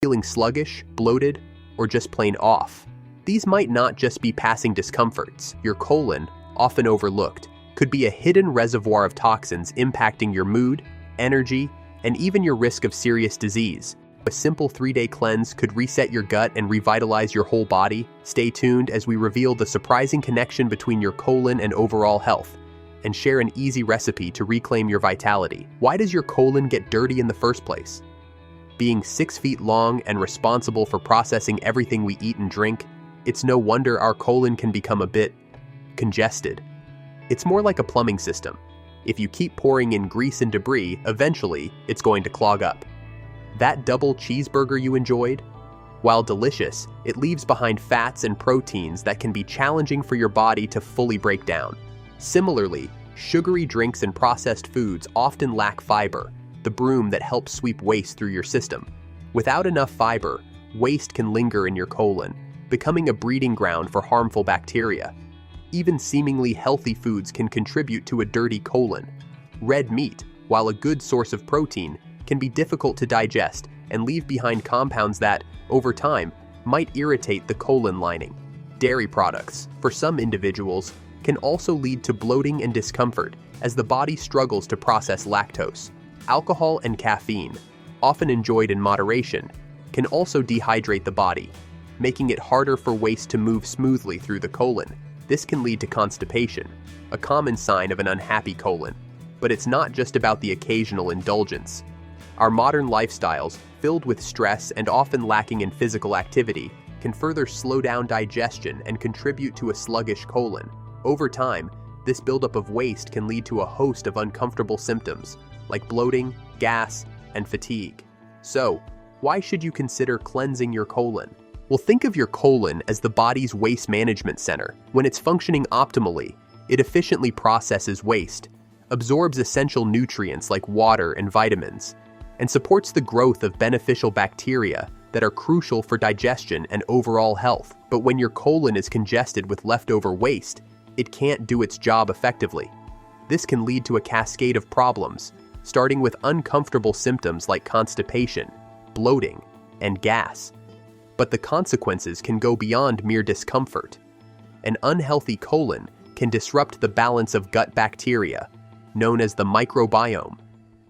feeling sluggish, bloated, or just plain off? These might not just be passing discomforts. Your colon, often overlooked, could be a hidden reservoir of toxins impacting your mood, energy, and even your risk of serious disease. A simple 3-day cleanse could reset your gut and revitalize your whole body. Stay tuned as we reveal the surprising connection between your colon and overall health, and share an easy recipe to reclaim your vitality. Why does your colon get dirty in the first place? Being 6 feet long and responsible for processing everything we eat and drink, it's no wonder our colon can become a bit congested. It's more like a plumbing system. If you keep pouring in grease and debris, eventually it's going to clog up. That double cheeseburger you enjoyed? While delicious, it leaves behind fats and proteins that can be challenging for your body to fully break down. Similarly, sugary drinks and processed foods often lack fiber, the broom that helps sweep waste through your system. Without enough fiber, waste can linger in your colon, becoming a breeding ground for harmful bacteria. Even seemingly healthy foods can contribute to a dirty colon. Red meat, while a good source of protein, can be difficult to digest and leave behind compounds that, over time, might irritate the colon lining. Dairy products, for some individuals, can also lead to bloating and discomfort as the body struggles to process lactose. Alcohol and caffeine, often enjoyed in moderation, can also dehydrate the body, making it harder for waste to move smoothly through the colon. This can lead to constipation, a common sign of an unhappy colon. But it's not just about the occasional indulgence. Our modern lifestyles, filled with stress and often lacking in physical activity, can further slow down digestion and contribute to a sluggish colon. Over time, this buildup of waste can lead to a host of uncomfortable symptoms, like bloating, gas, and fatigue. So, why should you consider cleansing your colon? Well, think of your colon as the body's waste management center. When it's functioning optimally, it efficiently processes waste, absorbs essential nutrients like water and vitamins, and supports the growth of beneficial bacteria that are crucial for digestion and overall health. But when your colon is congested with leftover waste, it can't do its job effectively. This can lead to a cascade of problems, starting with uncomfortable symptoms like constipation, bloating, and gas. But the consequences can go beyond mere discomfort. An unhealthy colon can disrupt the balance of gut bacteria, known as the microbiome.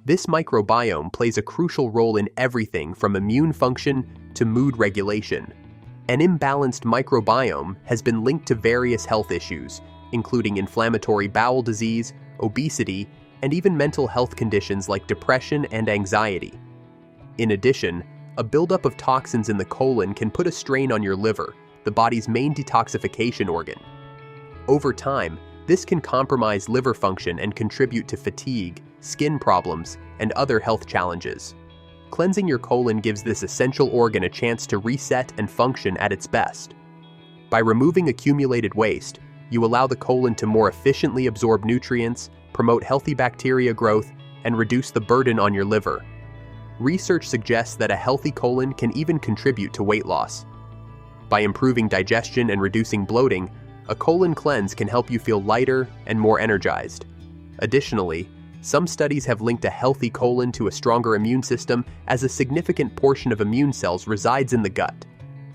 This microbiome plays a crucial role in everything from immune function to mood regulation. An imbalanced microbiome has been linked to various health issues, including inflammatory bowel disease, obesity, and even mental health conditions like depression and anxiety. In addition, a buildup of toxins in the colon can put a strain on your liver, the body's main detoxification organ. Over time, this can compromise liver function and contribute to fatigue, skin problems, and other health challenges. Cleansing your colon gives this essential organ a chance to reset and function at its best. By removing accumulated waste, you allow the colon to more efficiently absorb nutrients, promote healthy bacteria growth, and reduce the burden on your liver. Research suggests that a healthy colon can even contribute to weight loss. By improving digestion and reducing bloating, a colon cleanse can help you feel lighter and more energized. Additionally, some studies have linked a healthy colon to a stronger immune system, as a significant portion of immune cells resides in the gut.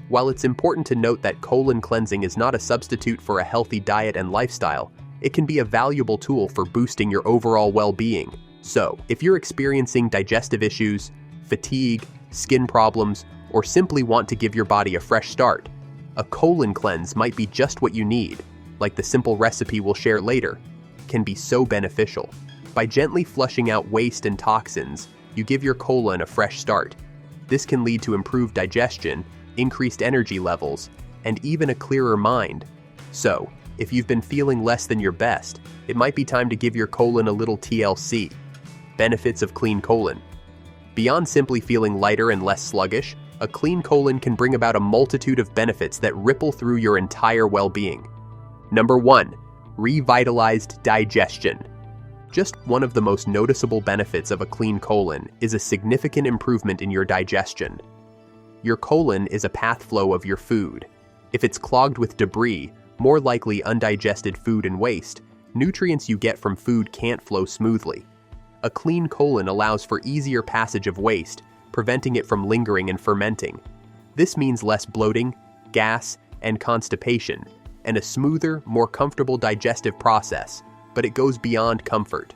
While it's important to note that colon cleansing is not a substitute for a healthy diet and lifestyle, it can be a valuable tool for boosting your overall well-being. So, if you're experiencing digestive issues, fatigue, skin problems, or simply want to give your body a fresh start, a colon cleanse might be just what you need. Like the simple recipe we'll share later, can be so beneficial. By gently flushing out waste and toxins, you give your colon a fresh start. This can lead to improved digestion, increased energy levels, and even a clearer mind. So, if you've been feeling less than your best, it might be time to give your colon a little TLC. Benefits of clean colon. Beyond simply feeling lighter and less sluggish, a clean colon can bring about a multitude of benefits that ripple through your entire well-being. Number 1. Revitalized digestion. Just one of the most noticeable benefits of a clean colon is a significant improvement in your digestion. Your colon is a path flow of your food. If it's clogged with debris, more likely undigested food and waste, nutrients you get from food can't flow smoothly. A clean colon allows for easier passage of waste, preventing it from lingering and fermenting. This means less bloating, gas, and constipation, and a smoother, more comfortable digestive process, but it goes beyond comfort.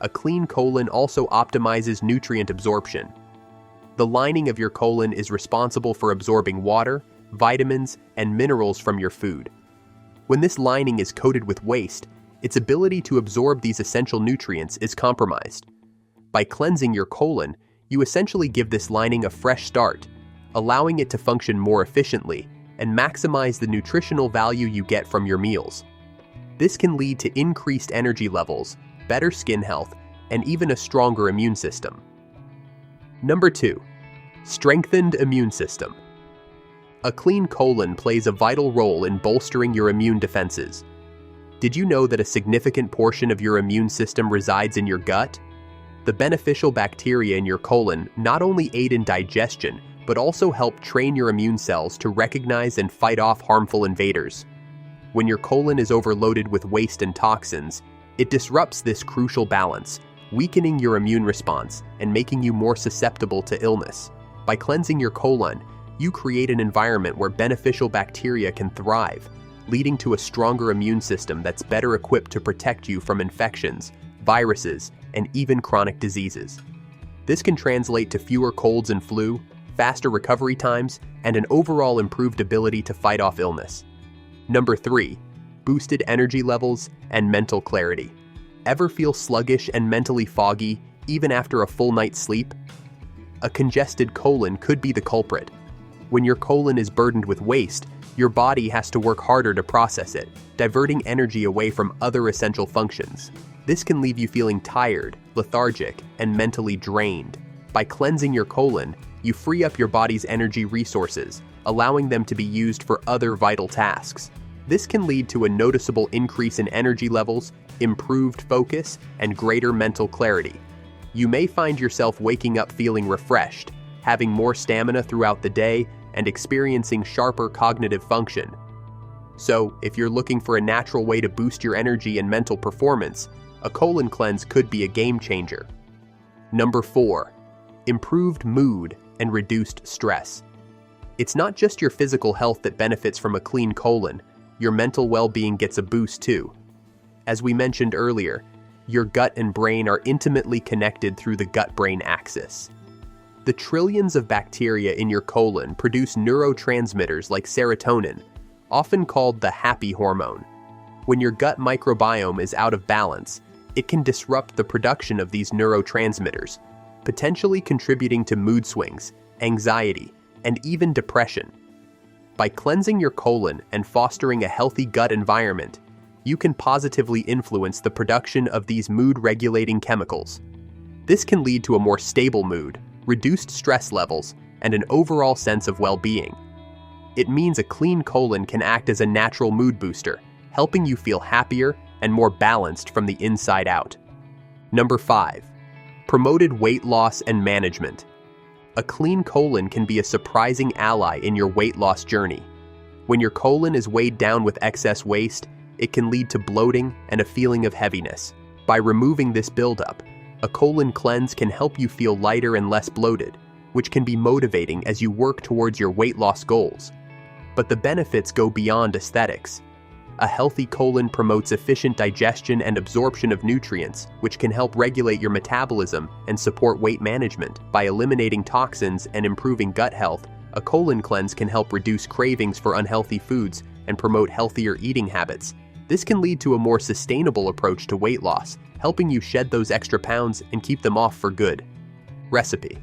A clean colon also optimizes nutrient absorption. The lining of your colon is responsible for absorbing water, vitamins, and minerals from your food. When this lining is coated with waste, its ability to absorb these essential nutrients is compromised. By cleansing your colon, you essentially give this lining a fresh start, allowing it to function more efficiently and maximize the nutritional value you get from your meals. This can lead to increased energy levels, better skin health, and even a stronger immune system. Number 2. Strengthened immune system. A clean colon plays a vital role in bolstering your immune defenses. Did you know that a significant portion of your immune system resides in your gut? The beneficial bacteria in your colon not only aid in digestion, but also help train your immune cells to recognize and fight off harmful invaders. When your colon is overloaded with waste and toxins, it disrupts this crucial balance, weakening your immune response and making you more susceptible to illness. By cleansing your colon, you create an environment where beneficial bacteria can thrive, leading to a stronger immune system that's better equipped to protect you from infections, viruses, and even chronic diseases. This can translate to fewer colds and flu, faster recovery times, and an overall improved ability to fight off illness. Number 3. Boosted energy levels and mental clarity. Ever feel sluggish and mentally foggy even after a full night's sleep? A congested colon could be the culprit. When your colon is burdened with waste, your body has to work harder to process it, diverting energy away from other essential functions. This can leave you feeling tired, lethargic, and mentally drained. By cleansing your colon, you free up your body's energy resources, allowing them to be used for other vital tasks. This can lead to a noticeable increase in energy levels, improved focus, and greater mental clarity. You may find yourself waking up feeling refreshed, having more stamina throughout the day, and experiencing sharper cognitive function. So, if you're looking for a natural way to boost your energy and mental performance, a colon cleanse could be a game changer. Number 4. Improved mood and reduced stress. It's not just your physical health that benefits from a clean colon, your mental well-being gets a boost too. As we mentioned earlier, your gut and brain are intimately connected through the gut-brain axis. The trillions of bacteria in your colon produce neurotransmitters like serotonin, often called the happy hormone. When your gut microbiome is out of balance, it can disrupt the production of these neurotransmitters, potentially contributing to mood swings, anxiety, and even depression. By cleansing your colon and fostering a healthy gut environment, you can positively influence the production of these mood-regulating chemicals. This can lead to a more stable mood, reduced stress levels, and an overall sense of well-being. It means a clean colon can act as a natural mood booster, helping you feel happier and more balanced from the inside out. Number 5. Promoted weight loss and management. A clean colon can be a surprising ally in your weight loss journey. When your colon is weighed down with excess waste, it can lead to bloating and a feeling of heaviness. By removing this buildup, a colon cleanse can help you feel lighter and less bloated, which can be motivating as you work towards your weight loss goals. But the benefits go beyond aesthetics. A healthy colon promotes efficient digestion and absorption of nutrients, which can help regulate your metabolism and support weight management. By eliminating toxins and improving gut health, a colon cleanse can help reduce cravings for unhealthy foods and promote healthier eating habits. This can lead to a more sustainable approach to weight loss, helping you shed those extra pounds and keep them off for good. Recipe.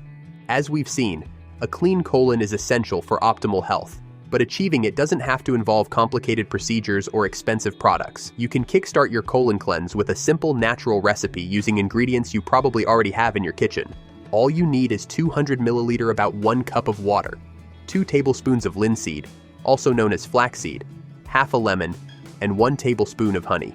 As we've seen, a clean colon is essential for optimal health, but achieving it doesn't have to involve complicated procedures or expensive products. You can kickstart your colon cleanse with a simple natural recipe using ingredients you probably already have in your kitchen. All you need is 200 milliliter about 1 cup of water, 2 tablespoons of linseed, also known as flaxseed, half a lemon, and 1 tablespoon of honey.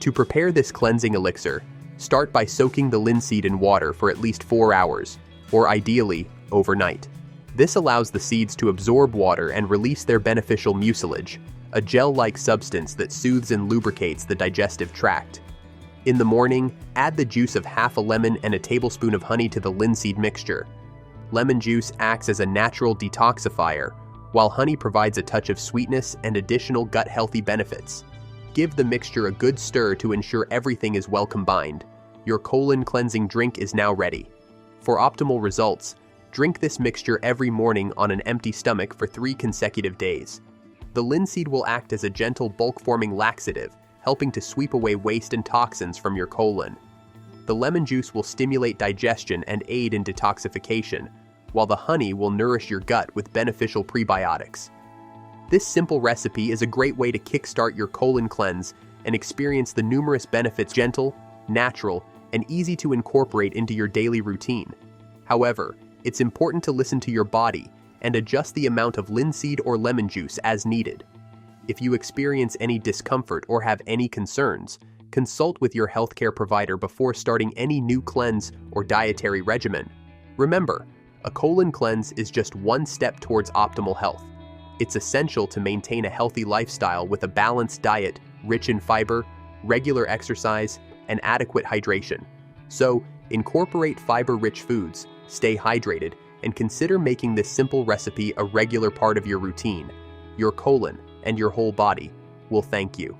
To prepare this cleansing elixir, start by soaking the linseed in water for at least 4 hours, or ideally, overnight. This allows the seeds to absorb water and release their beneficial mucilage, a gel-like substance that soothes and lubricates the digestive tract. In the morning, add the juice of half a lemon and a tablespoon of honey to the linseed mixture. Lemon juice acts as a natural detoxifier, while honey provides a touch of sweetness and additional gut-healthy benefits. Give the mixture a good stir to ensure everything is well combined. Your colon-cleansing drink is now ready. For optimal results, drink this mixture every morning on an empty stomach for 3 consecutive days. The linseed will act as a gentle bulk-forming laxative, helping to sweep away waste and toxins from your colon. The lemon juice will stimulate digestion and aid in detoxification, while the honey will nourish your gut with beneficial prebiotics. This simple recipe is a great way to kickstart your colon cleanse and experience the numerous benefits. Gentle, natural, and easy to incorporate into your daily routine. However, it's important to listen to your body and adjust the amount of linseed or lemon juice as needed. If you experience any discomfort or have any concerns, consult with your healthcare provider before starting any new cleanse or dietary regimen. Remember, a colon cleanse is just one step towards optimal health. It's essential to maintain a healthy lifestyle with a balanced diet, rich in fiber, regular exercise, and adequate hydration. So, incorporate fiber-rich foods, stay hydrated, and consider making this simple recipe a regular part of your routine. Your colon and your whole body will thank you.